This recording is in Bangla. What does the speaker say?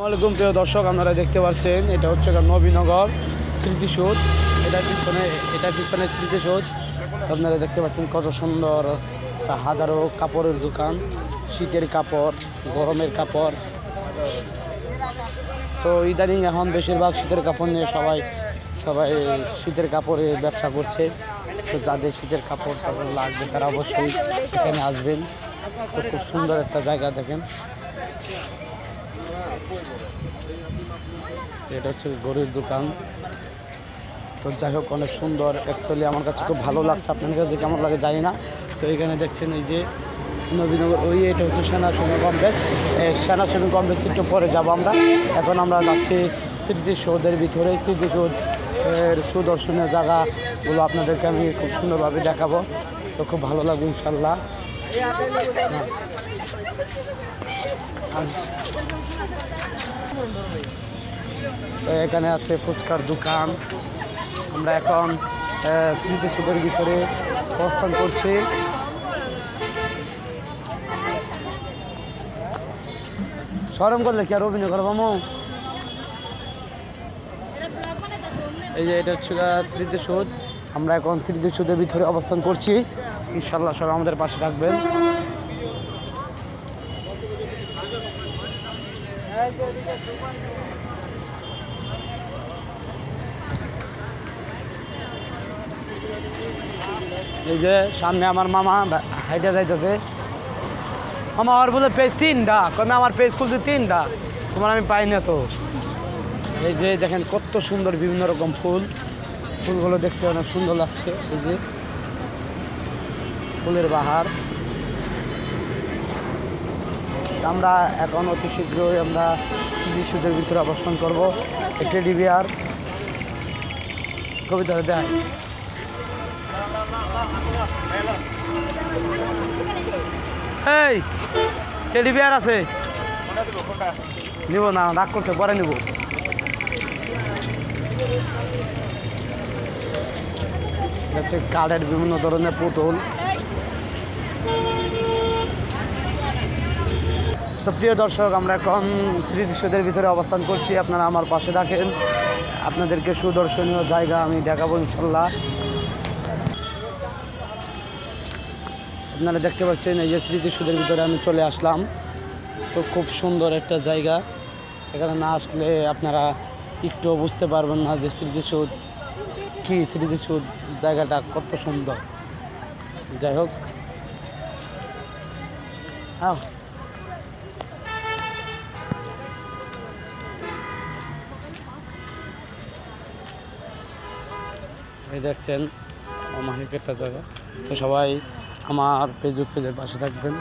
আসসালামু আলাইকুম প্রিয় দর্শক, আপনারা দেখতে পাচ্ছেন এটা হচ্ছে নবীনগর স্মৃতিসৌধ। এটার পিছনে স্মৃতিসৌধ। আপনারা দেখতে পাচ্ছেন কত সুন্দর হাজারো কাপড়ের দোকান, শীতের কাপড়, গরমের কাপড়। তো ইদানিং এখন বেশিরভাগ শীতের কাপড় নিয়ে সবাই শীতের কাপড়ের ব্যবসা করছে। তো যাদের শীতের কাপড় লাগবে তারা অবশ্যই এখানে আসবেন। তো খুব সুন্দর একটা জায়গা দেখেন। এটা হচ্ছে গরুর দোকান। তো যাই হোক, অনেক সুন্দর। অ্যাকচুয়ালি আমার কাছে খুব ভালো লাগছে, আপনাদের কাছে কেমন লাগে জানি না। তো এখানে দেখছেন এই যে নবীনগর, এটা হচ্ছে সেনা শপিং কমপ্লেক্স। সেনা শপিং কমপ্লেক্স একটু পরে যাবো আমরা। এখন আমরা যাচ্ছি স্মৃতিসৌধের ভিতরে। স্মৃতিসৌধের সুদর্শনীয় জায়গাগুলো আপনাদেরকে আমি খুব সুন্দরভাবে দেখাবো। তো খুব ভালো লাগবে ইনশাল্লাহ। এখানে আছে ফুচকার দোকান। আমরা এখন স্মৃতিসৌধের ভিতরে অবস্থান করছি। শরম করলে কি আর অভিনয় করবো? এই যে এটা হচ্ছে স্মৃতিসৌধ। আমরা এখন স্মৃতিসৌধের ভিতরে অবস্থান করছি। ইনশাল্লাহ সবাই আমাদের পাশে থাকবেন। এই যে সামনে আমার মামা হাইটে যাইতেছে। আমার বলে পেজ 3টা, কমে আমার পেজ খুলতে 3টা, তোমার আমি পাই না। তো এই যে দেখেন কত সুন্দর বিভিন্ন রকম ফুলগুলো দেখতে অনেক সুন্দর লাগছে। এই যে ফুলের বাহার। আমরা এখন অতি শীঘ্রই আমরা স্মৃতিসৌধের ভিতরে অবস্থান করব। টেডি বিয়ার কবিতা দেয়। এই টেডি বিয়ার আছে, নিব না, রাগ করছে, পরে নিব। হচ্ছে কাঠের বিভিন্ন ধরনের পুতুল। তো প্রিয় দর্শক, আমরা এখন স্মৃতিসৌধের ভিতরে অবস্থান করছি। আপনারা আমার পাশে থাকেন, আপনাদেরকে সুদর্শনীয় জায়গা আমি দেখাবো ইনশাল্লাহ। আপনারা দেখতে পাচ্ছেন এই যে স্মৃতিসৌধের ভিতরে আমি চলে আসলাম। তো খুব সুন্দর একটা জায়গা। এখানে না আসলে আপনারা একটু বুঝতে পারবেন না যে স্মৃতিসৌধ কি, স্মৃতিসৌধ জায়গাটা কত সুন্দর। যাই হোক, হ্যাঁ এই দেখছেন অমায়িক একটা জায়গা। তো সবাই আমার ফেসবুক পেজের পাশে থাকবেন।